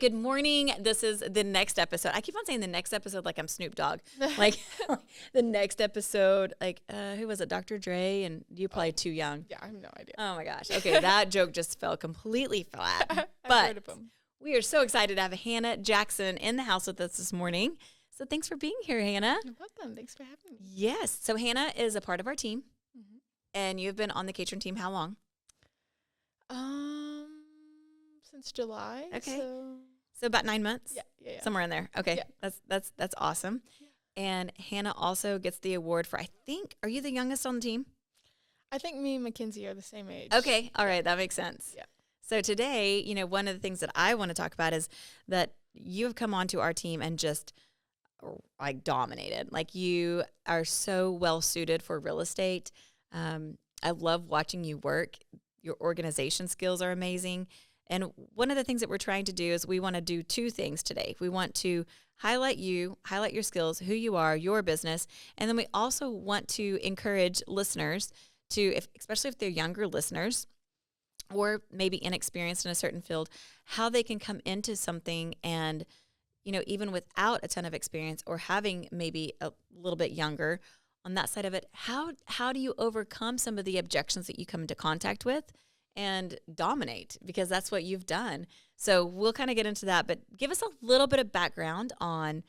Good morning. This is the next episode. I keep on saying the next episode like I'm Snoop Dogg. Like the next episode, like who was it? Dr. Dre, and you're probably too young. Yeah, I have no idea. Oh my gosh. Okay, that joke just fell completely flat. I've But heard of them. we are so excited to have Hannah Jackson in the house with us this morning. So thanks for being here, Hannah. You're welcome. Thanks for having me. Yes. So Hannah is a part of our team, Mhm. and you've been on the catering team how long? Since July. Okay. So So about 9 months. yeah. Somewhere in there. Okay. Yeah. That's awesome. Yeah. And Hannah also gets the award for, I think, are you the youngest on the team? I think me and Mackenzie are the same age. Okay. All right. That makes sense. Yeah. So today, one of the things that I want to talk about is that you have come onto our team and just like dominated. Like you are so well suited for real estate. I love watching you work. Your organization skills are amazing. And one of the things that we're trying to do is we want to do two things today. We want to highlight you, highlight your skills, who you are, your business. And then we also want to encourage listeners to, especially if they're younger listeners or maybe inexperienced in a certain field, how they can come into something and, even without a ton of experience or having maybe a little bit younger on that side of it, how do you overcome some of the objections that you come into contact with and dominate, because that's what you've done. So we'll kind of get into that, but give us a little bit of background on,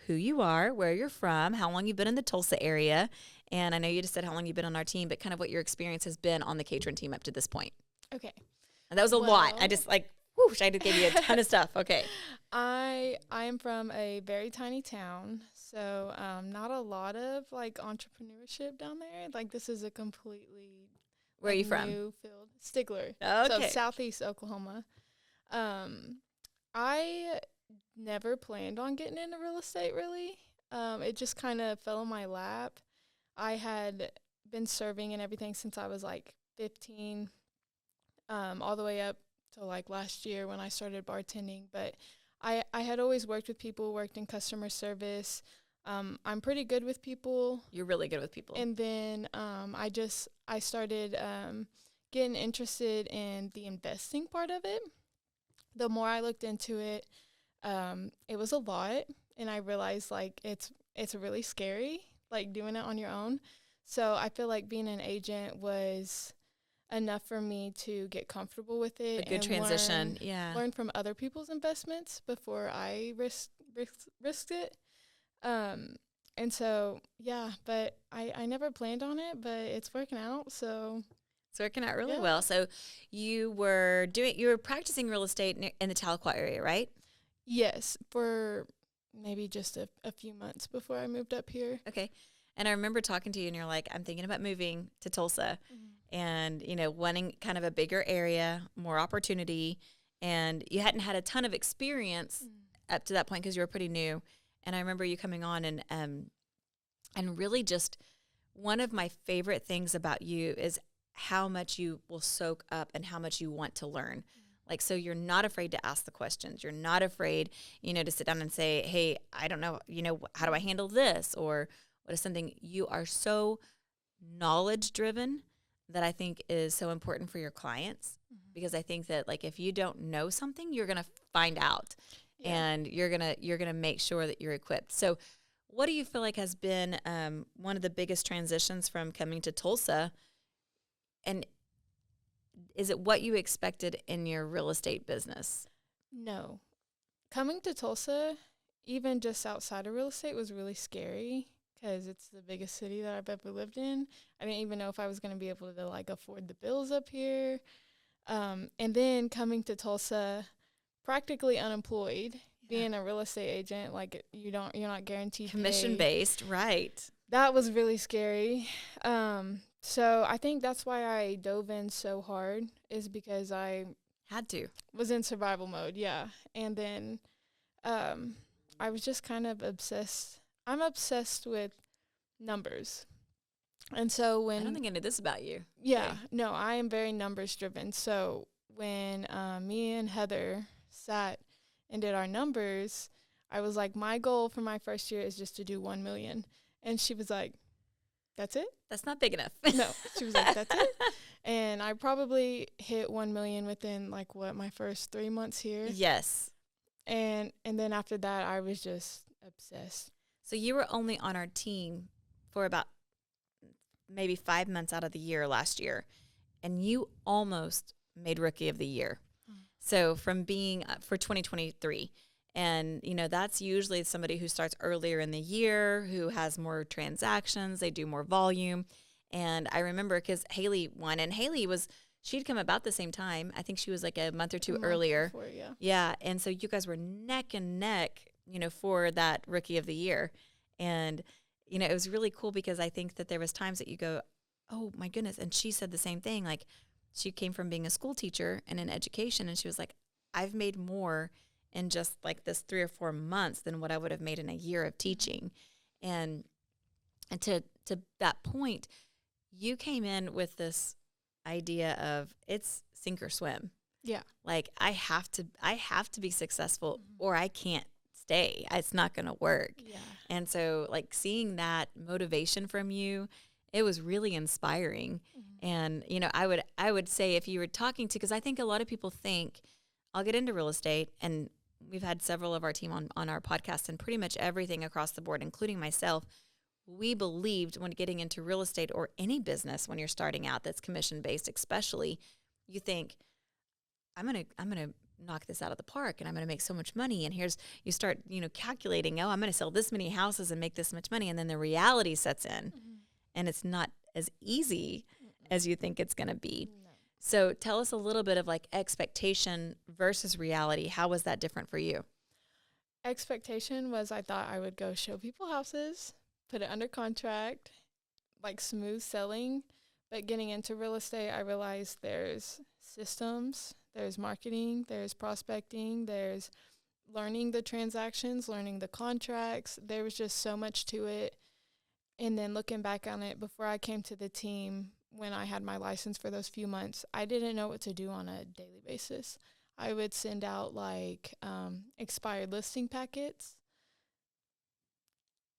who you are, where you're from, how long you've been in the Tulsa area. And I know you just said how long you've been on our team, but kind of what your experience has been on the catering team up to this point. Okay. And that was a lot. I just whoosh, I just gave you a ton of stuff. Okay. I am from a very tiny town, so not a lot of entrepreneurship down there. Like this is a completely Where are you from? new field. Stigler. Okay. So southeast Oklahoma. I never planned on getting into real estate really. It just kind of fell in my lap. I had been serving and everything since I was 15, all the way up to last year when I started bartending. But I had always worked with people, worked in customer service. I'm pretty good with people. You're really good with people. And then I started getting interested in the investing part of it. The more I looked into it, it was a lot, and I realized it's really scary, doing it on your own. So I feel like being an agent was enough for me to get comfortable with it. A good transition, Learn from other people's investments before I risked it. And so, but I never planned on it, but it's working out. So it's working out really well. So you were practicing real estate in the Tahlequah area, right? Yes, for maybe just a few months before I moved up here. Okay. And I remember talking to you and you're like, I'm thinking about moving to Tulsa and, wanting kind of a bigger area, more opportunity. And you hadn't had a ton of experience up to that point because you were pretty new. And I remember you coming on and really just one of my favorite things about you is how much you will soak up and how much you want to learn. So you're not afraid to ask the questions. You're not afraid, to sit down and say, hey, I don't know, how do I handle this? Or what is something you are so knowledge driven that I think is so important for your clients. Because I think that if you don't know something, you're going to find out. And you're gonna make sure that you're equipped. So what do you feel like has been one of the biggest transitions from coming to Tulsa? And is it what you expected in your real estate business? No. Coming to Tulsa, even just outside of real estate, was really scary because it's the biggest city that I've ever lived in. I didn't even know if I was going to be able to afford the bills up here. And then coming to Tulsa, practically unemployed, being a real estate agent, you're not guaranteed commission based, right? That was really scary. So I think that's why I dove in so hard, is because I had to was in survival mode, and then I was just kind of obsessed. I'm obsessed with numbers. And so when I don't think I knew this about you. No, I am very numbers driven. So when me and Heather sat and did our numbers, I was like, my goal for my first year is just to do 1 million. And she was like, that's it? That's not big enough. No, she was like, that's it? And I probably hit 1 million within my first 3 months here. Yes. And then after that, I was just obsessed. So you were only on our team for about maybe 5 months out of the year last year, and you almost made Rookie of the Year. So from being for 2023, and that's usually somebody who starts earlier in the year, who has more transactions, they do more volume. And I remember because Haley won, and she'd come about the same time. I think she was like a month or two earlier. Before, yeah. Yeah, and so you guys were neck and neck, for that Rookie of the Year. And it was really cool because I think that there was times that you go, oh my goodness. And she said the same thing. Like, she came from being a school teacher and in education, and she was like, I've made more in just like this 3 or 4 months than what I would have made in a year of teaching. And to that point, you came in with this idea of it's sink or swim. Yeah. Like, I have to be successful or I can't stay. It's not going to work. Yeah. And so, like, seeing that motivation from you, it was really inspiring. And, I would say if you were talking to, because I think a lot of people think, I'll get into real estate, and we've had several of our team on our podcast, and pretty much everything across the board, including myself, we believed when getting into real estate or any business when you're starting out that's commission-based especially, you think, I'm gonna knock this out of the park and I'm gonna make so much money. And you start, calculating, I'm gonna sell this many houses and make this much money. And then the reality sets in and it's not as easy as you think it's gonna be. No. So tell us a little bit of like expectation versus reality. How was that different for you? Expectation was I thought I would go show people houses, put it under contract, like smooth selling. But getting into real estate, I realized there's systems, there's marketing, there's prospecting, there's learning the transactions, learning the contracts. There was just so much to it. And then looking back on it, before I came to the team, when I had my license for those few months, I didn't know what to do on a daily basis. I would send out like expired listing packets.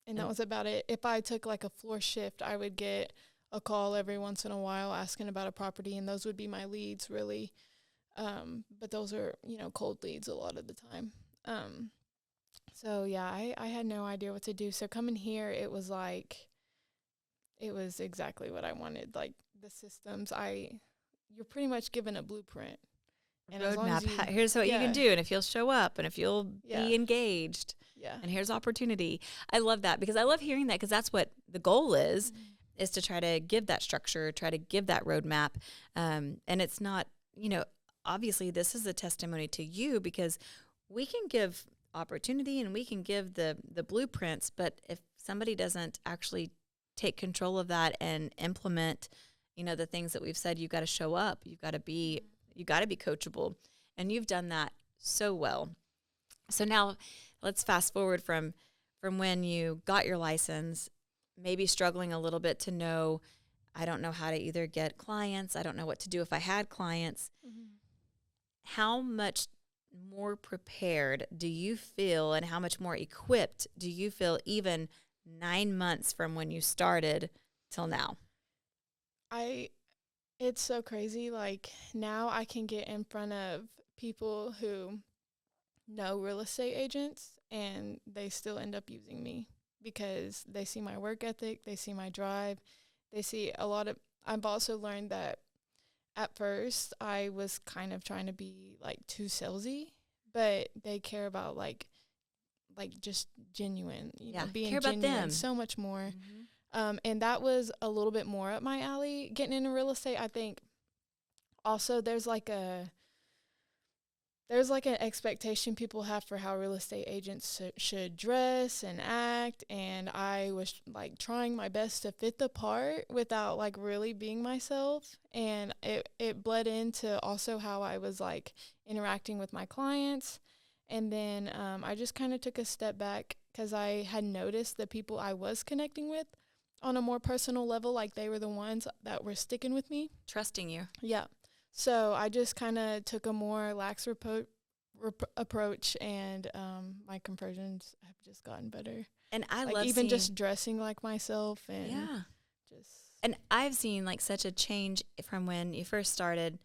And that was about it. If I took like a floor shift, I would get a call every once in a while asking about a property, and those would be my leads, really. But those are, cold leads a lot of the time. So, yeah, I had no idea what to do. So coming here, it was exactly what I wanted. Like, the systems, you're pretty much given a blueprint. And roadmap. Here's what you can do, and if you'll show up, and if you'll be engaged, and here's opportunity. I love that because I love hearing that because that's what the goal is to try to give that structure, try to give that roadmap. And it's not, obviously this is a testimony to you because we can give opportunity and we can give the blueprints, but if somebody doesn't actually take control of that and implement, the things that we've said, you've got to show up, you've got to be coachable, and you've done that so well. So now let's fast forward from when you got your license, maybe struggling a little bit to know, I don't know how to either get clients. I don't know what to do if I had clients. How much more prepared do you feel and how much more equipped do you feel even 9 months from when you started till now? It's so crazy. Like, now I can get in front of people who know real estate agents and they still end up using me because they see my work ethic, they see my drive, they see a lot of, I've also learned that at first I was kind of trying to be like too salesy, but they care about like just genuine, being care about genuine them so much more. And that was a little bit more up my alley, getting into real estate. I think also there's like an expectation people have for how real estate agents should dress and act. And I was like trying my best to fit the part without like really being myself. And it bled into also how I was like interacting with my clients. And then I just kind of took a step back because I had noticed the people I was connecting with on a more personal level, like they were the ones that were sticking with me. Trusting you. Yeah. So I just kind of took a more lax approach, and my conversions have just gotten better. And I like love even just dressing like myself, and and I've seen like such a change from when you first started,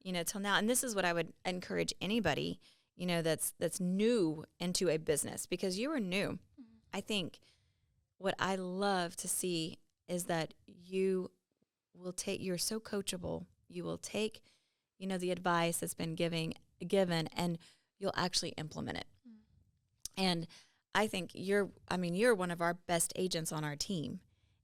till now. And this is what I would encourage anybody, that's new into a business, because you are new. I think what I love to see is that you're so coachable. You will take, the advice that's been given, and you'll actually implement it. And I think you're one of our best agents on our team.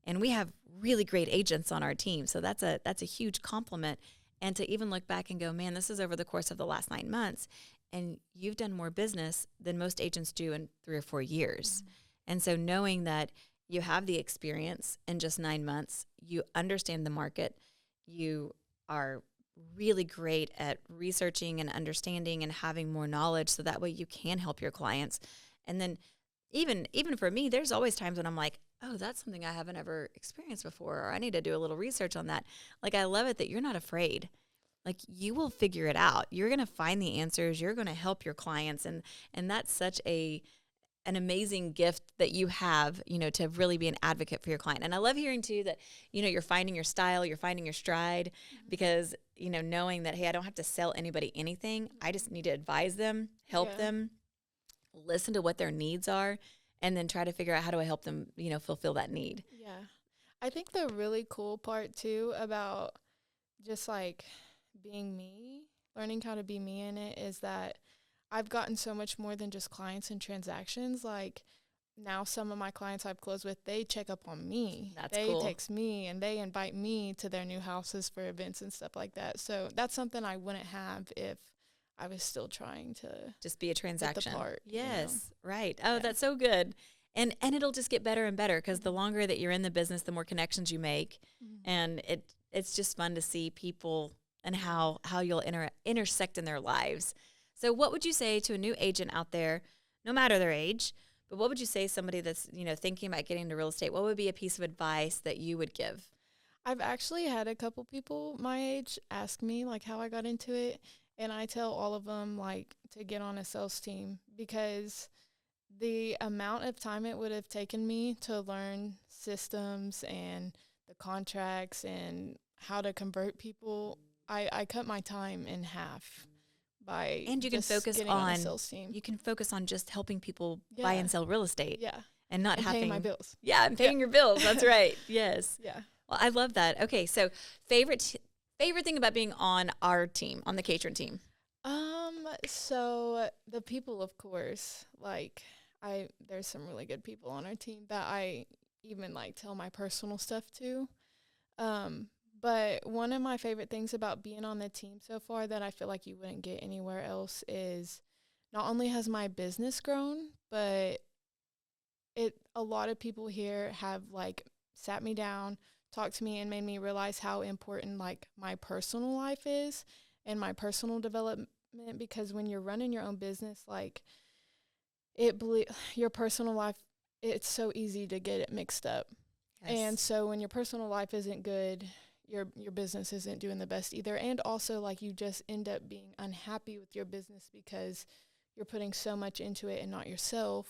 And we have really great agents on our team. So that's a huge compliment. And to even look back and go, man, this is over the course of the last 9 months, and you've done more business than most agents do in 3 or 4 years. And so knowing that you have the experience in just 9 months, you understand the market, you are really great at researching and understanding and having more knowledge, so that way you can help your clients. And then even for me, there's always times when I'm like, oh, that's something I haven't ever experienced before, or I need to do a little research on that. Like, I love it that you're not afraid. Like, you will figure it out. You're going to find the answers. You're going to help your clients. And that's such an amazing gift that you have, to really be an advocate for your client. And I love hearing too that, you're finding your style, you're finding your stride, because, knowing that, hey, I don't have to sell anybody anything. I just need to advise them, help them, listen to what their needs are, and then try to figure out how do I help them, fulfill that need. Yeah. I think the really cool part too about just like being me, learning how to be me in it, is that I've gotten so much more than just clients and transactions. Like, now some of my clients I've closed with, they check up on me. That's they cool. text me and they invite me to their new houses for events and stuff like that. So that's something I wouldn't have if I was still trying to just be a transaction. Hit the part, yes, right. Oh, that's so good. And it'll just get better and better, because the longer that you're in the business, the more connections you make. And it's just fun to see people and how you'll intersect in their lives. So what would you say to a new agent out there, no matter their age, but what would you say to somebody that's, thinking about getting into real estate? What would be a piece of advice that you would give? I've actually had a couple people my age ask me, like, how I got into it. And I tell all of them, like, to get on a sales team, because the amount of time it would have taken me to learn systems and the contracts and how to convert people, I cut my time in half. And you can focus on a sales team. You can focus on just helping people buy and sell real estate. Yeah. And not having paying my bills. Yeah, and paying your bills. That's right. Yes. Yeah. Well, I love that. Okay, so favorite thing about being on our team, on the Catron team? So the people, of course, like, there's some really good people on our team that I even like tell my personal stuff to. But one of my favorite things about being on the team so far that I feel like you wouldn't get anywhere else is, not only has my business grown, but a lot of people here have like sat me down, talked to me, and made me realize how important like my personal life is and my personal development, because when you're running your own business, like, your personal life, it's so easy to get it mixed up. Yes. And so when your personal life isn't good, your business isn't doing the best either. And also, like, you just end up being unhappy with your business because you're putting so much into it and not yourself.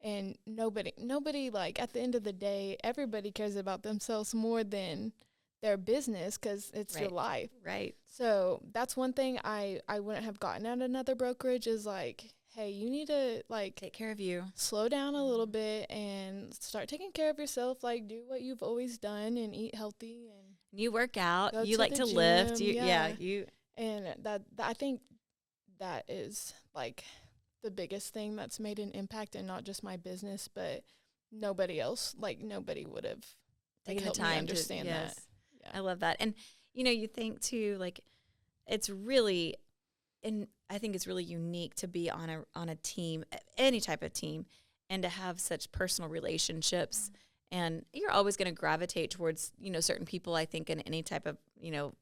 And nobody, like, at the end of the day, everybody cares about themselves more than their business, because it's your life. Right. So that's one thing I wouldn't have gotten at another brokerage, is like, hey, you need to, like, take care of you. Slow down a little bit and start taking care of yourself. Like, do what you've always done and eat healthy. And you work out. You like to lift. And that I think that is, like, the biggest thing that's made an impact, and not just my business, but nobody else. Like, nobody would have taken the time to understand that. Yeah. I love that. And, you think too, like, it's really, and I think it's really unique to be on a team, any type of team, and to have such personal relationships. And you're always going to gravitate towards, certain people, I think, in any type of,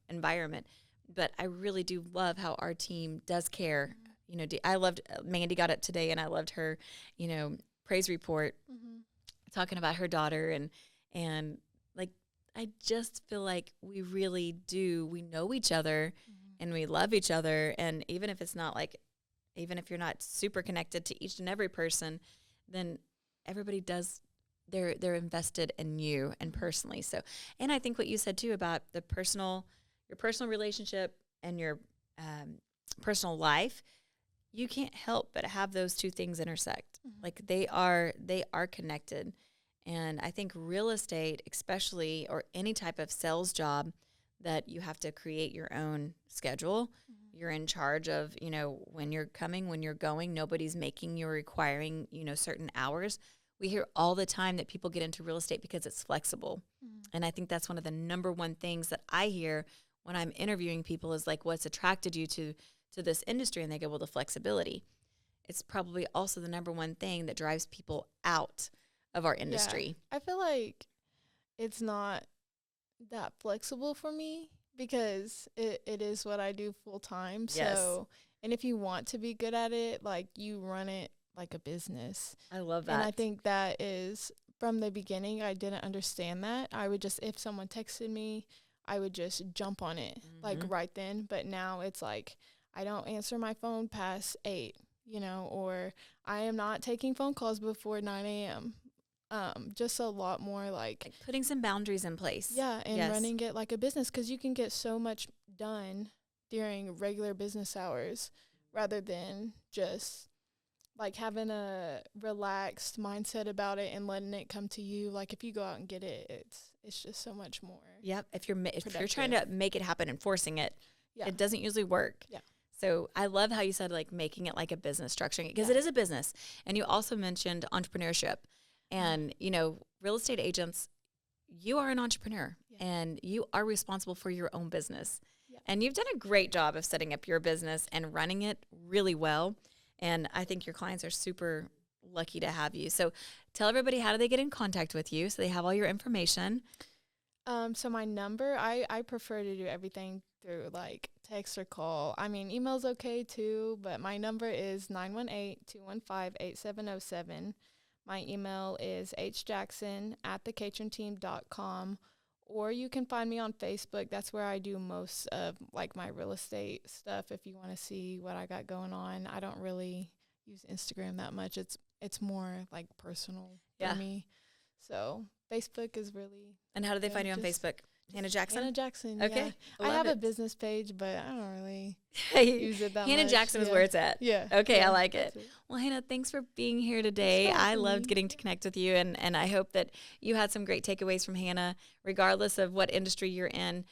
environment. But I really do love how our team does care. I loved, Mandy got it today, and I loved her, praise report, talking about her daughter. And like, I just feel like we really do. We know each other, and we love each other. And even if it's not like, even if you're not super connected to each and every person, then everybody does, they're invested in you and personally. So, and I think what you said too about your personal relationship and your personal life, you can't help but have those two things intersect. Mhm. Like they are connected. And I think real estate, especially, or any type of sales job that you have to create your own schedule, Mhm. you're in charge of, when you're coming, when you're going, nobody's making you or requiring, certain hours. We hear all the time that people get into real estate because it's flexible. Mhm. And I think that's one of the number one things that I hear when I'm interviewing people is like, what's attracted you to this industry? And they go, well, the flexibility. It's probably also the number one thing that drives people out of our Yeah. industry. I feel like it's not that flexible for me because it is what I do full time. Yes. So, and if you want to be good at it, like you run it like a business. I love that. And I think that is from the beginning, I didn't understand that. I would just, if someone texted me, I would just jump on it like Mhm. right then. But now it's like, I don't answer my phone past 8, or I am not taking phone calls before 9 a.m. Just a lot more like, Putting some boundaries in place. yeah, and Yes. running it like a business because you can get so much done during regular business hours rather than just like having a relaxed mindset about it and letting it come to you. Like if you go out and get it, it's just so much more. Yep. If you're trying to make it happen and forcing it, Yeah. it doesn't usually work. Yeah. So I love how you said like making it like a business, structuring it, because Yeah. it is a business. And you also mentioned entrepreneurship. And, real estate agents, you are an entrepreneur Yeah. and you are responsible for your own business. Yeah. And you've done a great job of setting up your business and running it really well. And I think your clients are super lucky to have you. So tell everybody, how do they get in contact with you so they have all your information? So my number, I prefer to do everything through like text or call. I mean, email's okay too, but my number is 918-215-8707. My email is hjackson@thecatronteam.com, or you can find me on Facebook. That's where I do most of like my real estate stuff. If you want to see what I got going on, I don't really use Instagram that much. It's more like personal Yeah. for me. So Facebook is really. And how do they Yeah, find you on just- Facebook? Hannah Jackson? Hannah Jackson. Okay. Yeah. I Love have a it. business page, but I don't really Hey, use it that Hannah much. Jackson is Yeah. where it's at. Yeah. Okay, yeah, I like that's it. Well, Hannah, thanks for being here Thanks today. for I having loved me. getting to connect with you, and I hope that you had some great takeaways from Hannah, regardless of what industry you're in.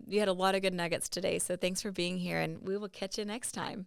You had a lot of good nuggets today, so thanks for being here, and we will catch you next time.